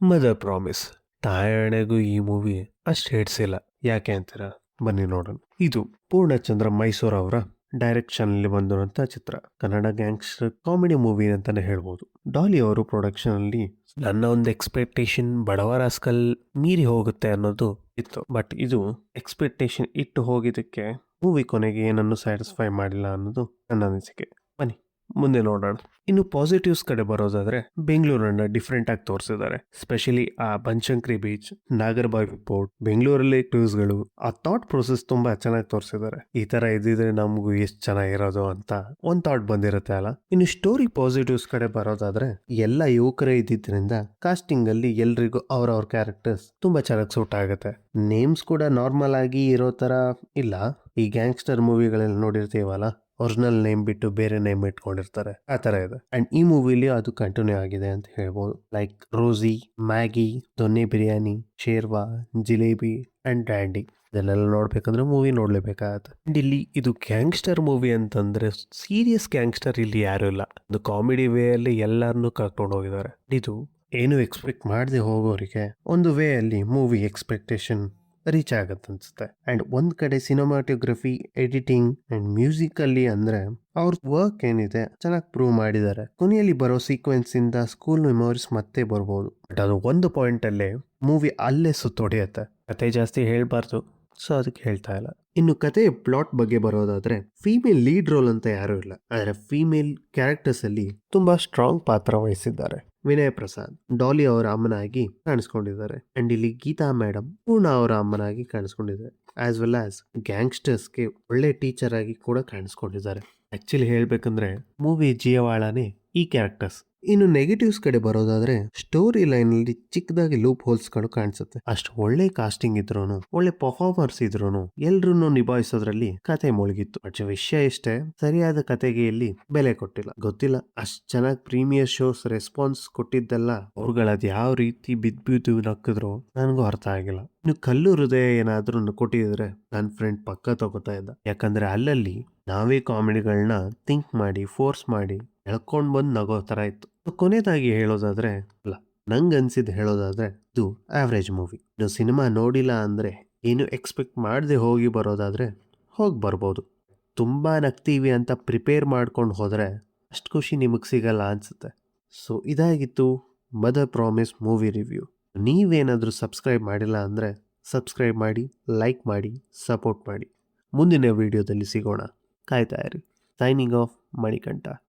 Mother promise. ತಾಯಣೆಗೂ ಈ movie ಅಷ್ಟು ಹಿಡ್ಸಿಲ್ಲ. ಯಾಕೆ ಅಂತೀರಾ? ಬನ್ನಿ ನೋಡೋಣ. ಇದು ಪೂರ್ಣಚಂದ್ರ ಮೈಸೂರ್ ಅವರ ಡೈರೆಕ್ಷನ್ ಅಲ್ಲಿ ಬಂದಿರುವಂತಹ ಚಿತ್ರ. ಕನ್ನಡ ಗ್ಯಾಂಗ್ಸ್ಟರ್ ಕಾಮಿಡಿ ಮೂವಿ ಅಂತಾನೆ ಹೇಳ್ಬೋದು. ಡಾಲಿ ಅವರು ಪ್ರೊಡಕ್ಷನ್ ಅಲ್ಲಿ ನನ್ನ ಒಂದು ಎಕ್ಸ್ಪೆಕ್ಟೇಷನ್ ಬಡವರ ರಾಸ್ಕಲ್ ಮೀರಿ ಹೋಗುತ್ತೆ ಅನ್ನೋದು ಇತ್ತು. ಬಟ್ ಇದು ಎಕ್ಸ್ಪೆಕ್ಟೇಷನ್ ಇಟ್ಟು ಹೋಗಿದ್ದಕ್ಕೆ ಮೂವಿ ಕೊನೆಗೆ ಏನನ್ನು ಸ್ಯಾಟಿಸ್ಫೈ ಮಾಡಿಲ್ಲ ಅನ್ನೋದು ನನ್ನ ಅನಿಸಿಕೆ. ಬನ್ನಿ ಮುಂದೆ ನೋಡೋಣ. ಇನ್ನು ಪಾಸಿಟಿವ್ಸ್ ಕಡೆ ಬರೋದಾದ್ರೆ ಬೆಂಗಳೂರನ್ನ ಡಿಫ್ರೆಂಟ್ ಆಗಿ ತೋರಿಸಿದ್ದಾರೆ. ಸ್ಪೆಷಲಿ ಆ ಬನಶಂಕರಿ ಬೀಚ್, ನಾಗರಬಾವಿ ಪೋರ್ಟ್, ಬೆಂಗಳೂರಲ್ಲಿ ಕ್ರೂಸ್ಗಳು, ಆ ಥಾಟ್ ಪ್ರೊಸೆಸ್ ತುಂಬಾ ಚೆನ್ನಾಗಿ ತೋರಿಸಿದ್ದಾರೆ. ಈ ತರ ಇದ್ದಿದ್ರೆ ನಮಗೂ ಎಷ್ಟು ಚೆನ್ನಾಗಿರೋದು ಅಂತ ಒಂದ್ ಥಾಟ್ ಬಂದಿರುತ್ತೆ ಅಲ್ಲ. ಇನ್ನು ಸ್ಟೋರಿ ಪಾಸಿಟಿವ್ಸ್ ಕಡೆ ಬರೋದಾದ್ರೆ ಎಲ್ಲ ಯುವಕರೇ ಇದ್ದಿದ್ರಿಂದ ಕಾಸ್ಟಿಂಗ್ ಅಲ್ಲಿ ಎಲ್ರಿಗೂ ಅವ್ರ ಕ್ಯಾರೆಕ್ಟರ್ಸ್ ತುಂಬಾ ಚೆನ್ನಾಗಿ ಸೂಟ್ ಆಗುತ್ತೆ. ನೇಮ್ಸ್ ಕೂಡ ನಾರ್ಮಲ್ ಆಗಿ ಇರೋ ತರ ಇಲ್ಲ. ಈ ಗ್ಯಾಂಗ್ಸ್ಟರ್ ಮೂವಿಗಳಲ್ಲಿ ನೋಡಿರ್ತೀವಲ್ಲ, ಒರಿಜಿನಲ್ ನೇಮ್ ಬಿಟ್ಟು ಬೇರೆ ನೇಮ್ ಇಟ್ಕೊಂಡಿರ್ತಾರೆ, ಆ ತರ ಇದೆ. ಅಂಡ್ ಈ ಮೂವಿಲಿ ಅದು ಕಂಟಿನ್ಯೂ ಆಗಿದೆ ಅಂತ ಹೇಳ್ಬೋದು. ಲೈಕ್ ರೋಸಿ, ಮ್ಯಾಗಿ, ದೊನ್ನೆ ಬಿರಿಯಾನಿ, ಶೇರ್ವಾ, ಜಿಲೇಬಿ ಅಂಡ್ ಡ್ಯಾಂಡಿ. ಇದನ್ನೆಲ್ಲ ನೋಡ್ಬೇಕಂದ್ರೆ ಮೂವಿ ನೋಡ್ಲೇಬೇಕಾಗತ್ತೆ. ಅಂಡ್ ಇಲ್ಲಿ ಇದು ಗ್ಯಾಂಗ್ಸ್ಟರ್ ಮೂವಿ ಅಂತಂದ್ರೆ ಸೀರಿಯಸ್ ಗ್ಯಾಂಗ್ಸ್ಟರ್ ಇಲ್ಲಿ ಯಾರು ಇಲ್ಲ. ಒಂದು ಕಾಮಿಡಿ ವೇ ಅಲ್ಲಿ ಎಲ್ಲರನ್ನೂ ಕರ್ಕೊಂಡು ಹೋಗಿದ್ದಾರೆ. ಇದು ಏನು ಎಕ್ಸ್ಪೆಕ್ಟ್ ಮಾಡದೆ ಹೋಗೋರಿಗೆ ಒಂದು ವೇ ಅಲ್ಲಿ ಮೂವಿ ಎಕ್ಸ್ಪೆಕ್ಟೇಷನ್ ರೀಚ್ ಆಗತ್ತೆ ಅನ್ಸುತ್ತೆ. ಅಂಡ್ ಒಂದ್ ಕಡೆ ಸಿನಿಮಾಟೋಗ್ರಫಿ, ಎಡಿಟಿಂಗ್ ಅಂಡ್ ಮ್ಯೂಸಿಕ್ ಅಲ್ಲಿ ಅಂದ್ರೆ ಅವ್ರ ವರ್ಕ್ ಏನಿದೆ ಚೆನ್ನಾಗಿ ಪ್ರೂವ್ ಮಾಡಿದ್ದಾರೆ. ಕೊನೆಯಲ್ಲಿ ಬರೋ ಸೀಕ್ವೆನ್ಸ್ ಇಂದ ಸ್ಕೂಲ್ ಮೆಮೊರೀಸ್ ಮತ್ತೆ ಬರ್ಬೋದು. ಬಟ್ ಅದು ಒಂದು ಪಾಯಿಂಟ್ ಅಲ್ಲೇ ಮೂವಿ ಅಲ್ಲೇ ಸುತ್ತೊಡೆಯುತ್ತೆ. ಕತೆ ಜಾಸ್ತಿ ಹೇಳ್ಬಾರ್ದು, ಸೊ ಅದಕ್ಕೆ ಹೇಳ್ತಾ ಇಲ್ಲ. ಇನ್ನು ಕಥೆಯ ಪ್ಲಾಟ್ ಬಗ್ಗೆ ಬರೋದಾದ್ರೆ ಫೀಮೇಲ್ ಲೀಡ್ ರೋಲ್ ಅಂತ ಯಾರು ಇಲ್ಲ. ಆದ್ರೆ ಫೀಮೇಲ್ ಕ್ಯಾರೆಕ್ಟರ್ಸ್ ಅಲ್ಲಿ ತುಂಬಾ ಸ್ಟ್ರಾಂಗ್ ಪಾತ್ರ ವಹಿಸಿದ್ದಾರೆ. ವಿನಯ್ ಪ್ರಸಾದ್ ಡಾಲಿ ಅವರ ಅಮ್ಮನಾಗಿ ಕಾಣಿಸ್ಕೊಂಡಿದ್ದಾರೆ. ಅಂಡ್ ಇಲ್ಲಿ ಗೀತಾ ಮೇಡಮ್ ಪೂರ್ಣ ಅವರ ಅಮ್ಮನಾಗಿ ಕಾಣಿಸ್ಕೊಂಡಿದ್ದಾರೆ. ಆಸ್ ವೆಲ್ ಆಸ್ ಗ್ಯಾಂಗ್ಸ್ಟರ್ಸ್ಗೆ ಒಳ್ಳೆ ಟೀಚರ್ ಆಗಿ ಕೂಡ ಕಾಣಿಸ್ಕೊಂಡಿದ್ದಾರೆ. ಆಕ್ಚುಲಿ ಹೇಳ್ಬೇಕಂದ್ರೆ ಮೂವಿ ಜೀವಾಳನೇ ಈ ಕ್ಯಾರೆಕ್ಟರ್ಸ್. ಇನ್ನು ನೆಗೆಟಿವ್ಸ್ ಕಡೆ ಬರೋದಾದ್ರೆ ಸ್ಟೋರಿ ಲೈನ್ ಅಲ್ಲಿ ಚಿಕ್ಕದಾಗಿ ಲೂಪ್ ಹೋಲ್ಸ್ ಗಳು ಕಾಣಿಸುತ್ತೆ. ಅಷ್ಟು ಒಳ್ಳೆ ಕಾಸ್ಟಿಂಗ್ ಇದ್ರೂನು, ಒಳ್ಳೆ ಪರ್ಫಾರ್ಮರ್ಸ್ ಇದ್ರೂನು ಎಲ್ರನ್ನೂ ನಿಭಾಯಿಸೋದ್ರಲ್ಲಿ ಕತೆ ಮುಳುಗಿತ್ತು. ಬಟ್ ವಿಷಯ ಇಷ್ಟೇ, ಸರಿಯಾದ ಕತೆಗೆ ಇಲ್ಲಿ ಬೆಲೆ ಕೊಟ್ಟಿಲ್ಲ. ಗೊತ್ತಿಲ್ಲ ಅಷ್ಟ್ ಚೆನ್ನಾಗಿ ಪ್ರೀಮಿಯರ್ ಶೋಸ್ ರೆಸ್ಪಾನ್ಸ್ ಕೊಟ್ಟಿದ್ದಲ್ಲ, ಅವ್ರುಗಳದ್ ಯಾವ ರೀತಿ ಬಿದ್ದು ನಕ್ಕಿದ್ರು ನನಗೂ ಅರ್ಥ ಆಗಿಲ್ಲ. ಇನ್ನು ಕಲ್ಲು ಹೃದಯ ಏನಾದ್ರೂ ಕೊಟ್ಟಿದ್ರೆ ನನ್ನ ಫ್ರೆಂಡ್ ಪಕ್ಕ ತಗೋತಾ ಇದ್ದ. ಯಾಕಂದ್ರೆ ಅಲ್ಲಲ್ಲಿ ನಾವೇ ಕಾಮಿಡಿಗಳನ್ನ ಥಿಂಕ್ ಮಾಡಿ ಫೋರ್ಸ್ ಮಾಡಿ ಎಳ್ಕೊಂಡ್ ಬಂದ್ ನಗೋ ತರ ಇತ್ತು. ಕೊನೆಯದಾಗಿ ಹೇಳೋದಾದ್ರೆ ಅಲ್ಲ, ನಂಗನ್ಸಿದ್ ಹೇಳೋದಾದ್ರೆ ಇದು ಆವ್ರೇಜ್ ಮೂವಿ. ನೀವು ಸಿನಿಮಾ ನೋಡಿಲ್ಲ ಅಂದ್ರೆ ಏನು ಎಕ್ಸ್ಪೆಕ್ಟ್ ಮಾಡದೆ ಹೋಗಿ ಬರೋದಾದ್ರೆ ಹೋಗಿ ಬರ್ಬೋದು. ತುಂಬಾ ನಗ್ತೀವಿ ಅಂತ ಪ್ರಿಪೇರ್ ಮಾಡ್ಕೊಂಡು ಹೋದ್ರೆ ಅಷ್ಟು ಖುಷಿ ನಿಮಗೆ ಸಿಗಲ್ಲ ಅನ್ಸುತ್ತೆ. ಸೊ ಇದಾಗಿತ್ತು ಮದರ್ ಪ್ರಾಮಿಸ್ ಮೂವಿ ರಿವ್ಯೂ. ನೀವೇನಾದ್ರೂ ಸಬ್ಸ್ಕ್ರೈಬ್ ಮಾಡಿಲ್ಲ ಅಂದ್ರೆ ಸಬ್ಸ್ಕ್ರೈಬ್ ಮಾಡಿ, ಲೈಕ್ ಮಾಡಿ, ಸಪೋರ್ಟ್ ಮಾಡಿ. ಮುಂದಿನ ವಿಡಿಯೋದಲ್ಲಿ ಸಿಗೋಣ. ಕಾಯ್ತಾ ಇರಿ. Signing off, Manikantha.